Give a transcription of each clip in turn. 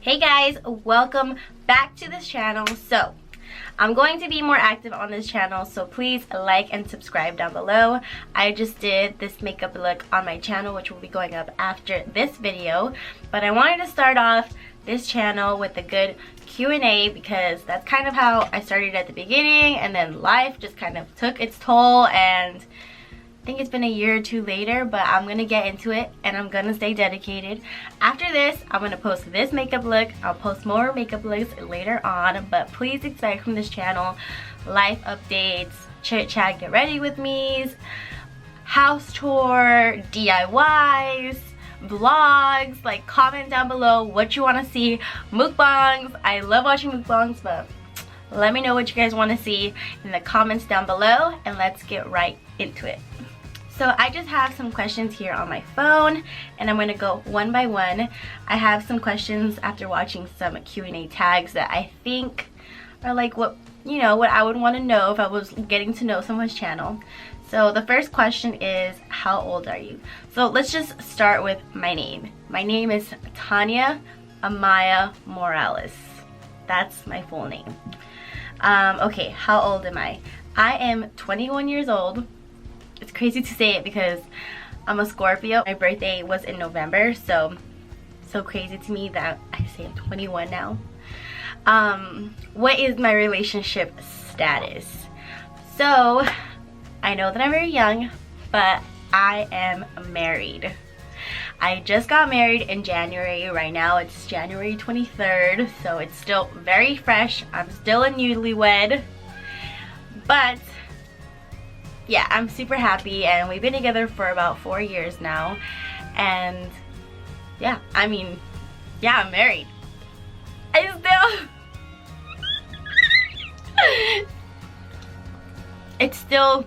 Hey guys, welcome back to this channel. So I'm going to be more active on this channel, so please like and subscribe down below. I just did this makeup look on my channel, which will be going up after this video, but I wanted to start off this channel with a good Q&A because that's kind of how I started at the beginning, and then life just kind of took its toll, and I think it's been a year or two later, but I'm gonna get into it and I'm gonna stay dedicated. After this, I'm gonna post this makeup look. I'll post more makeup looks later on, but please expect from this channel life updates, chit chat, get ready with me's, house tour, DIYs, vlogs. Like, comment down below what you want to see. Mukbangs, I love watching mukbangs, but let me know what you guys want to see in the comments down below, and let's get right into it. So I just have some questions here on my phone, and I'm going to go one by one. I have some questions after watching some Q&A tags that I think are like what I would want to know if I was getting to know someone's channel. So the first question is, how old are you? So let's just start with my name. My name is Tanya Amaya Morales. That's my full name. Okay, how old am I? I am 21 years old. It's crazy to say it because I'm a Scorpio. My birthday was in November, so crazy to me that I say I'm 21 now. What is my relationship status? So I know that I'm very young, but I am married. I just got married in January. Right now it's January 23rd, so it's still very fresh. I'm still a newlywed, but yeah, I'm super happy, and we've been together for about 4 years now, and yeah, I mean, yeah, I'm married. It's still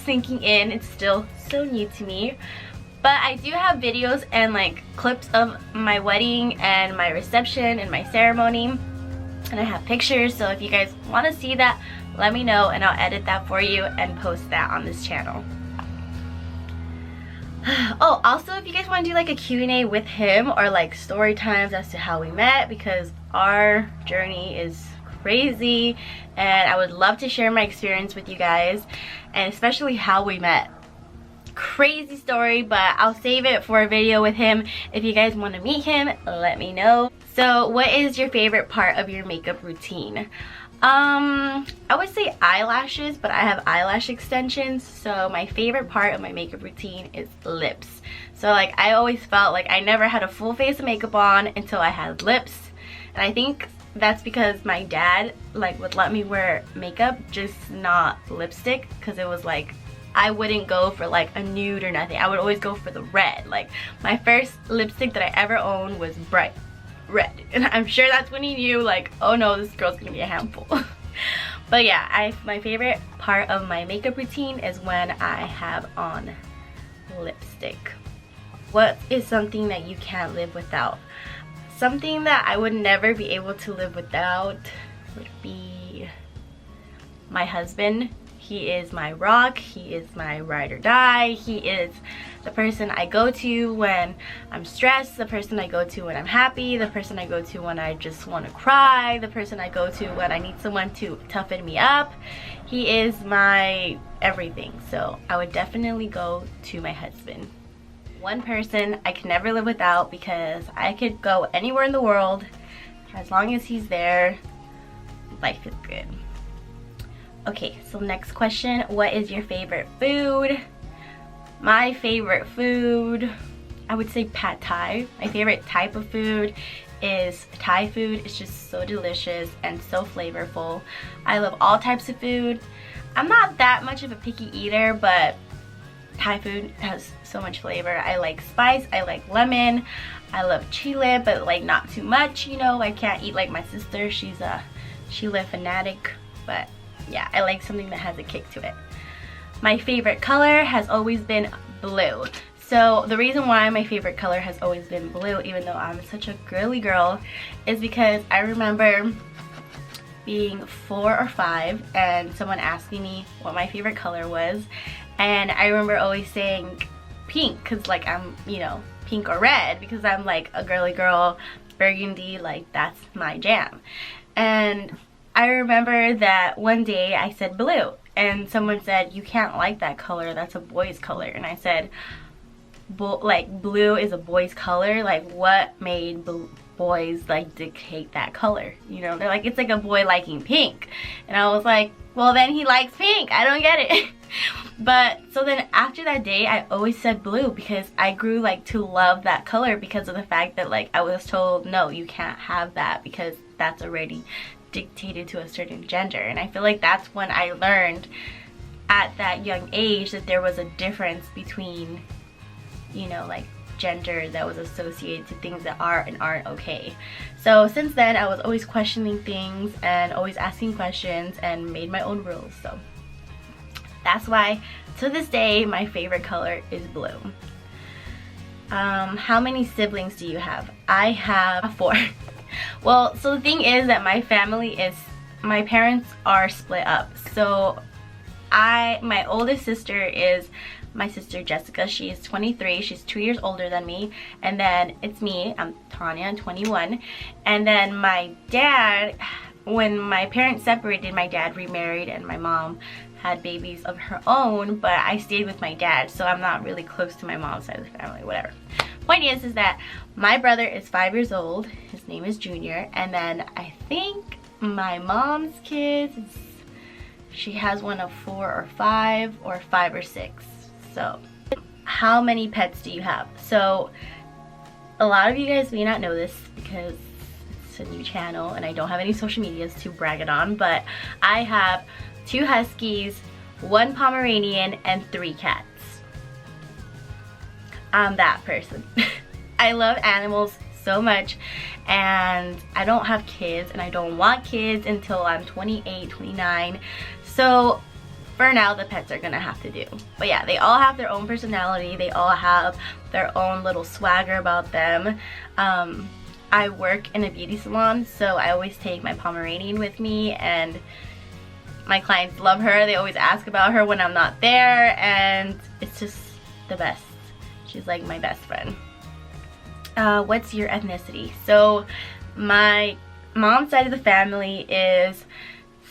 sinking in. It's still so new to me, but I do have videos and like clips of my wedding and my reception and my ceremony, and I have pictures, so if you guys want to see that, let me know and I'll edit that for you and post that on this channel. Oh, also, if you guys want to do like a Q&A with him or like story times as to how we met, because our journey is crazy and I would love to share my experience with you guys, and especially how we met. Crazy story, but I'll save it for a video with him. If you guys want to meet him, let me know. So what is your favorite part of your makeup routine? I would say eyelashes, but I have eyelash extensions, so my favorite part of my makeup routine is lips. So like, I always felt like I never had a full face of makeup on until I had lips, and I think that's because my dad like would let me wear makeup, just not lipstick, because it was like I wouldn't go for like a nude or nothing. I would always go for the red. Like, my first lipstick that I ever owned was bright red, and I'm sure that's when he knew like, oh no, this girl's gonna be a handful. But yeah, my favorite part of my makeup routine is when I have on lipstick. What is something that you can't live without? Something that I would never be able to live without would be my husband. He is my rock. He is my ride or die. He is the person I go to when I'm stressed, the person I go to when I'm happy, the person I go to when I just want to cry, the person I go to when I need someone to toughen me up. He is my everything, so I would definitely go to my husband. One person I can never live without, because I could go anywhere in the world. As long as he's there, life is good. Okay, so next question, what is your favorite food? My favorite food, I would say pad thai. My favorite type of food is Thai food. It's just so delicious and so flavorful. I love all types of food. I'm not that much of a picky eater, but Thai food has so much flavor. I like spice, I like lemon, I love chile, but like not too much, you know. I can't eat like my sister. She's a chile fanatic, but yeah, I like something that has a kick to it. My favorite color has always been blue. So the reason why my favorite color has always been blue, even though I'm such a girly girl, is because I remember being 4 or 5 and someone asking me what my favorite color was, and I remember always saying pink, because like I'm, you know, pink or red, because I'm like a girly girl. burgundy, like that's my jam. And I remember that one day I said blue, and someone said, you can't like that color, that's a boy's color. And I said, like blue is a boy's color? Like what made boys like dictate that color? You know, they're like, it's like a boy liking pink. And I was like, well then he likes pink, I don't get it. But so then after that day I always said blue, because I grew like to love that color, because of the fact that like I was told, no, you can't have that because that's already dictated to a certain gender. And I feel like that's when I learned at that young age that there was a difference between, you know, like gender that was associated to things that are and aren't okay. So since then I was always questioning things and always asking questions and made my own rules. So that's why to this day my favorite color is blue. How many siblings do you have? I have 4. Well, so the thing is that my family is, my parents are split up. So my oldest sister is my sister Jessica. She is 23. She's 2 years older than me. And then it's me. I'm Tanya. I'm 21. And then my dad, when my parents separated, my dad remarried and my mom had babies of her own, but I stayed with my dad, so I'm not really close to my mom's side of the family, whatever. Point is that my brother is 5 years old. His name is Junior. And then I think my mom's kids, she has one of 4 or 5 or 5 or 6. So how many pets do you have? So a lot of you guys may not know this because it's a new channel and I don't have any social medias to brag it on, but I have 2 huskies, 1 Pomeranian, and 3 cats. I'm that person. I love animals so much, and I don't have kids and I don't want kids until I'm 28, 29. So for now the pets are gonna have to do. But yeah, they all have their own personality. They all have their own little swagger about them. I work in a beauty salon, so I always take my Pomeranian with me, and my clients love her. They always ask about her when I'm not there, and it's just the best. She's like my best friend. What's your ethnicity? So my mom's side of the family is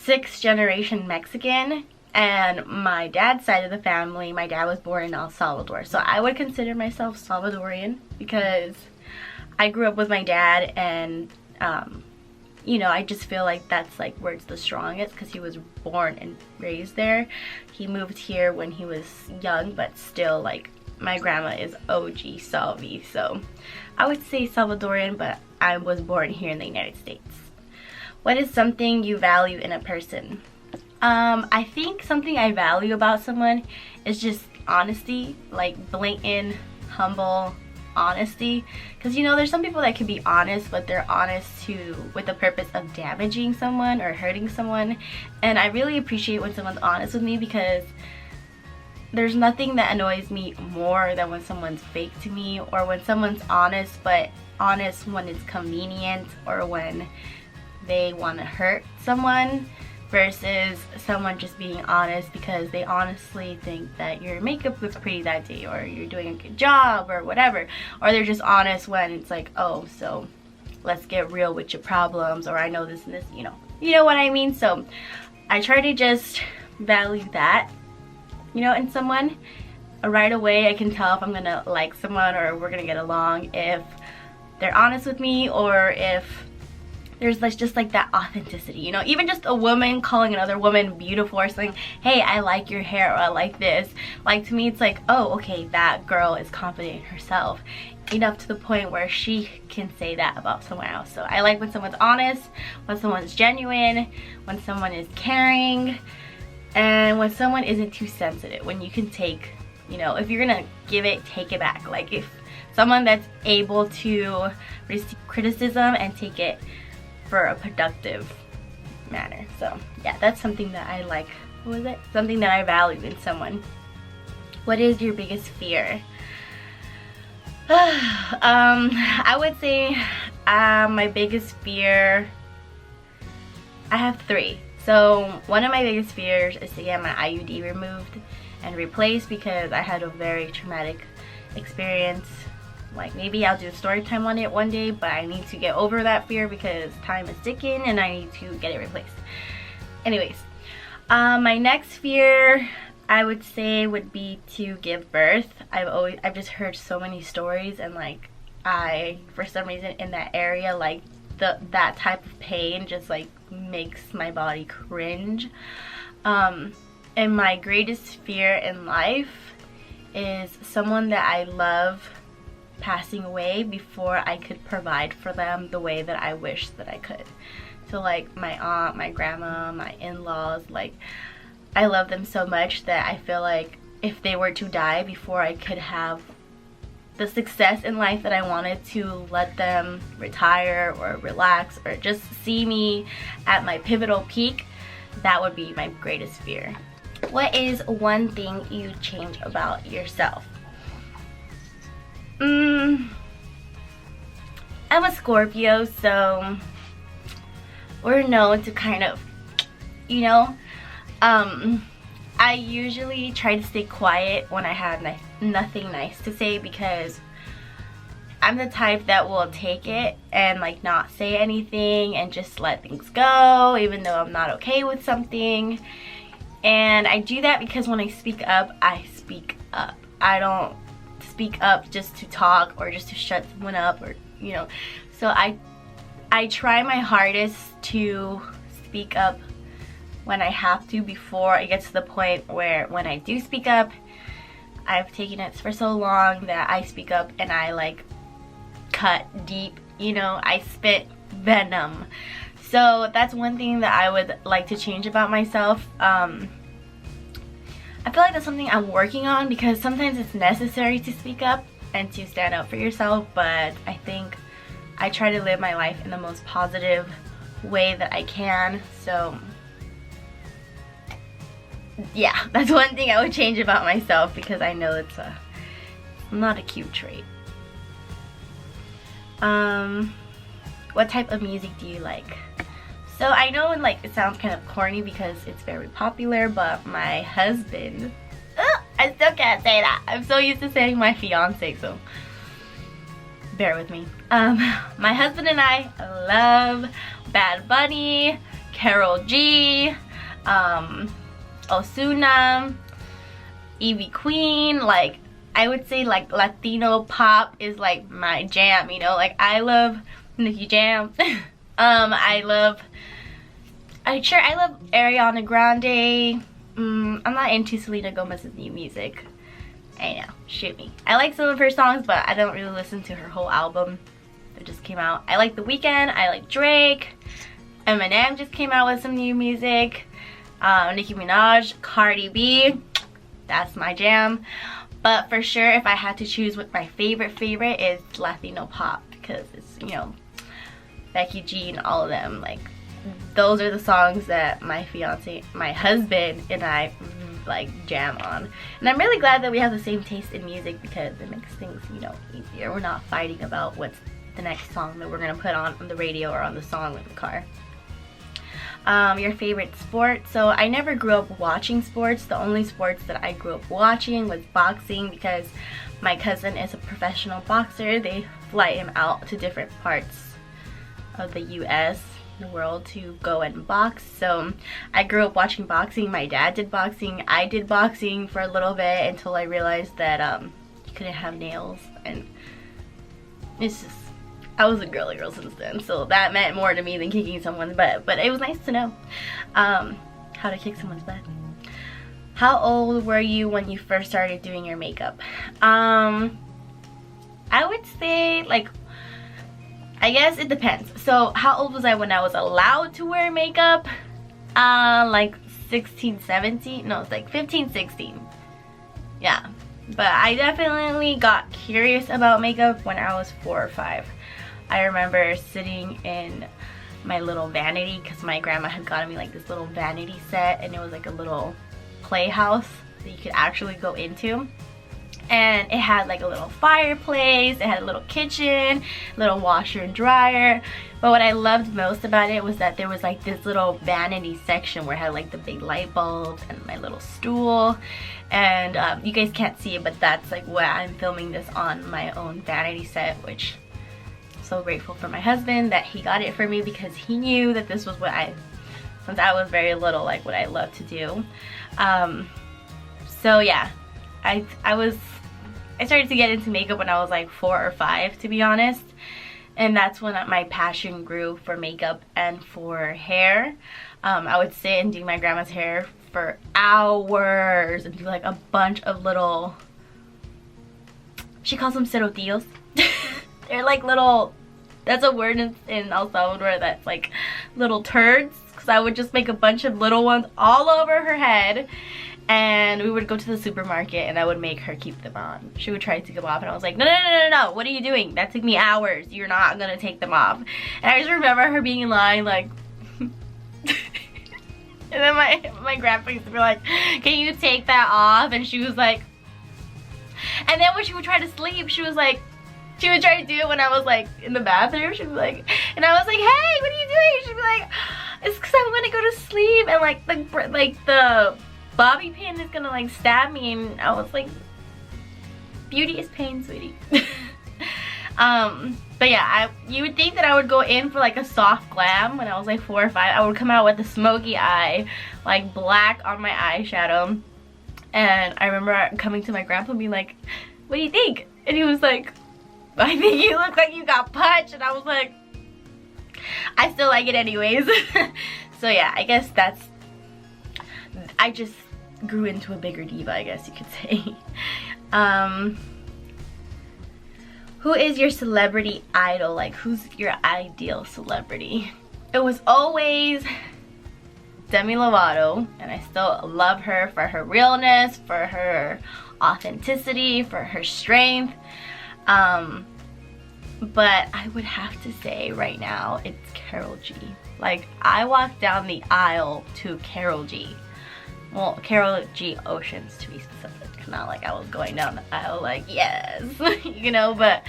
6th generation Mexican, and my dad's side of the family, my dad was born in El Salvador. So I would consider myself Salvadorian because I grew up with my dad, and you know, I just feel like that's like where it's the strongest because he was born and raised there. He moved here when he was young, but still, like, my grandma is OG Salvi, so I would say Salvadorian, but I was born here in the United States. What is something you value in a person? I think something I value about someone is just honesty, like blatant, humble honesty. Because, you know, there's some people that can be honest, but they're honest with the purpose of damaging someone or hurting someone. And I really appreciate when someone's honest with me, because there's nothing that annoys me more than when someone's fake to me, or when someone's honest, but honest when it's convenient or when they want to hurt someone, versus someone just being honest because they honestly think that your makeup looks pretty that day, or you're doing a good job, or whatever. Or they're just honest when it's like, oh, so let's get real with your problems, or I know this and this, you know what I mean? So I try to just value that, you know, in someone. Right away I can tell if I'm gonna like someone or we're gonna get along if they're honest with me, or if there's just like that authenticity, you know. Even just a woman calling another woman beautiful, or saying, hey, I like your hair, or I like this. Like, to me it's like, oh, okay, that girl is confident in herself enough to the point where she can say that about someone else. So I like when someone's honest, when someone's genuine, when someone is caring, and when someone isn't too sensitive, when you can take, you know, if you're gonna give it, take it back. Like, if someone that's able to receive criticism and take it for a productive manner. So yeah, that's something that I like. What was it? Something that I value in someone. What is your biggest fear? I would say my biggest fear, I have 3. So one of my biggest fears is to get my IUD removed and replaced, because I had a very traumatic experience Like maybe I'll do a story time on it one day, but I need to get over that fear because time is ticking and I need to get it replaced. Anyways, my next fear I would say would be to give birth. I've just heard so many stories, and like for some reason in that area, like that type of pain just like makes my body cringe. And my greatest fear in life is someone that I love passing away before I could provide for them the way that I wish that I could. So like my aunt, my grandma, my in-laws, like I love them so much that I feel like if they were to die before I could have the success in life that I wanted, to let them retire or relax or just see me at my pivotal peak, that would be my greatest fear. What is one thing you change about yourself? I'm a Scorpio, so we're known to kind of, you know, I usually try to stay quiet when I have nothing nice to say, because I'm the type that will take it and like not say anything and just let things go even though I'm not okay with something. And I do that because when I speak up, I speak up. I don't speak up just to talk or just to shut someone up, or you know. So I try my hardest to speak up when I have to, before it gets to the point where when I do speak up, I've taken it for so long that I speak up and I like cut deep, you know, I spit venom. So that's one thing that I would like to change about myself. I feel like that's something I'm working on, because sometimes it's necessary to speak up and to stand up for yourself, but I think I try to live my life in the most positive way that I can. So yeah, that's one thing I would change about myself, because I know it's not a cute trait. What type of music do you like? So I know like it sounds kind of corny because it's very popular, but my husband, I still can't say that. I'm so used to saying my fiance, so bear with me. My husband and I love Bad Bunny, Karol G, Ozuna, Ivy Queen. Like I would say like Latino pop is like my jam, you know, like I love Nicki Jam. I love Ariana Grande. I'm not into Selena Gomez's new music. I know, shoot me. I like some of her songs, but I don't really listen to her whole album that just came out. I like The Weeknd, I like Drake. Eminem just came out with some new music. Nicki Minaj, Cardi B, that's my jam. But for sure, if I had to choose what my favorite is Latino pop, because it's, you know, Becky G and all of them. Like those are the songs that my husband and I like jam on. And I'm really glad that we have the same taste in music, because it makes things, you know, easier. We're not fighting about what's the next song that we're gonna put on the radio or on the song in the car. Your favorite sport? So I never grew up watching sports. The only sports that I grew up watching was boxing, because my cousin is a professional boxer. They fly him out to different parts of the US, the world, to go and box. So I grew up watching boxing. My dad did boxing. I did boxing for a little bit until I realized that you couldn't have nails, and it's just, I was a girly girl since then, so that meant more to me than kicking someone's butt. But it was nice to know how to kick someone's butt. How old were you when you first started doing your makeup? I would say, like, I guess it depends. So how old was I when I was allowed to wear makeup? Like 16, 17? No, it's like 15, 16. Yeah. But I definitely got curious about makeup when I was 4 or 5. I remember sitting in my little vanity, because my grandma had gotten me like this little vanity set, and it was like a little playhouse that you could actually go into. and it had like a little fireplace, it had a little kitchen, little washer and dryer. But what I loved most about it was that there was like this little vanity section where it had like the big light bulbs and my little stool. And you guys can't see it, but that's like what I'm filming this on, my own vanity set, which I'm so grateful for my husband that he got it for me, because he knew that this was what since I was very little, like what I love to do. So yeah, I started to get into makeup when I was like 4 or 5, to be honest. And that's when my passion grew for makeup and for hair. I would sit and do my grandma's hair for hours and do like a bunch of little, she calls them cerotillos. They're like little, that's a word in El Salvador that's like little turds. Because I would just make a bunch of little ones all over her head. And we would go to the supermarket and I would make her keep them on. She would try to take them off and I was like, no, what are you doing? That took me hours. You're not gonna take them off. And I just remember her being in line like, and then my grandpa used to be like, can you take that off? And she was like, and then when she would try to sleep, she was like, she would try to do it when I was like in the bathroom. She was like, and I was like, hey, what are you doing? She'd be like, it's because I'm gonna go to sleep and like the bobby pin is gonna like stab me. And I was like, beauty is pain, sweetie. But yeah, you would think that I would go in for like a soft glam when I was like 4 or 5. I would come out with a smoky eye, like black on my eyeshadow. And I remember coming to my grandpa and being like, what do you think? And he was like, I think you look like you got punched. And I was like, I still like it anyways. So yeah, I guess I just grew into a bigger diva, I guess you could say. Who is your celebrity idol? Like, who's your ideal celebrity? It was always Demi Lovato, and I still love her for her realness, for her authenticity, for her strength. But I would have to say right now it's Karol G. Like, I walked down the aisle to Karol G. Well, Karol G Oceans to be specific. Not like I was going down the aisle like, yes, you know, but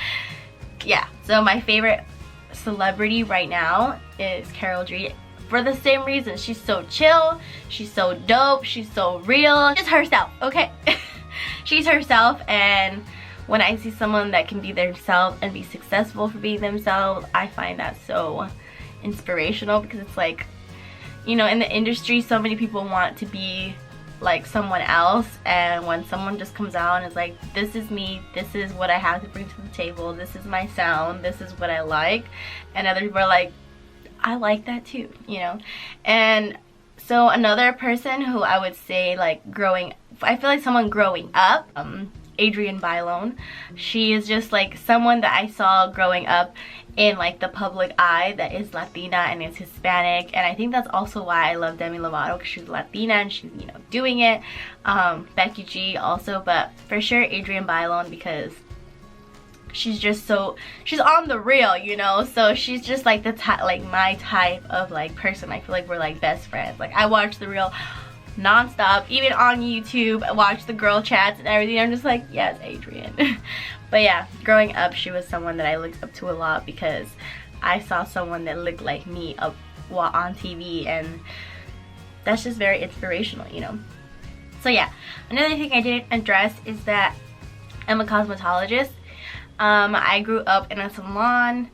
yeah. So my favorite celebrity right now is Karol G. For the same reason. She's so chill, she's so dope, she's so real. She's herself, okay? She's herself, and when I see someone that can be themselves and be successful for being themselves, I find that so inspirational, because it's like, you know, in the industry, so many people want to be like someone else, and when someone just comes out and is like, this is me, this is what I have to bring to the table, this is my sound, this is what I like, and other people are like, I like that too, you know. And so another person who I would say, like, I feel like someone growing up, Adrienne Bailon. She is just like someone that I saw growing up in like the public eye that is Latina and is Hispanic, and I think that's also why I love Demi Lovato, because she's Latina and she's, you know, doing it. Becky G also, but for sure Adrienne Bailon, because she's just so, she's on the real, you know. So she's just like my type of like person. I feel like we're like best friends. Like, I watch The Real non-stop, even on YouTube. I watch the girl chats and everything. I'm just like, yes, Adrienne. But yeah, growing up, she was someone that I looked up to a lot, because I saw someone that looked like me on TV, and that's just very inspirational, you know. So yeah, another thing I didn't address is that I'm a cosmetologist. I grew up in a salon,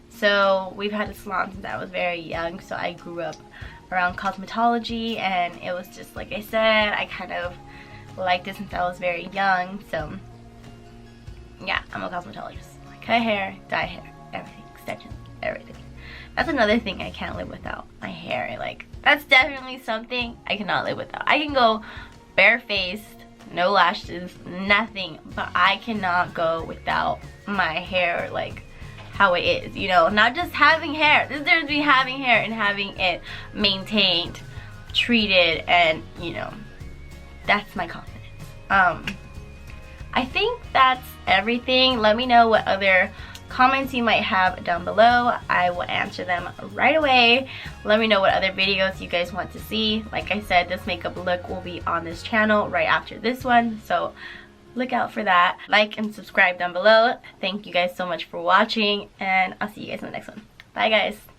so we've had a salon since I was very young, so I grew up around cosmetology, and it was just like I said, I kind of liked it since I was very young. So yeah, I'm a cosmetologist. I cut hair, dye hair, everything, extensions, everything. That's another thing I can't live without, my hair. Like, that's definitely something I cannot live without. I can go barefaced, no lashes, nothing, but I cannot go without my hair like how it is, you know. Not just having hair. There's a difference between having hair and having it maintained, treated, and, you know, that's my confidence. I think that's everything. Let me know what other comments you might have down below. I will answer them right away. Let me know what other videos you guys want to see. Like I said, this makeup look will be on this channel right after this one, so look out for that. Like and subscribe down below. Thank you guys so much for watching, and I'll see you guys in the next one. Bye guys.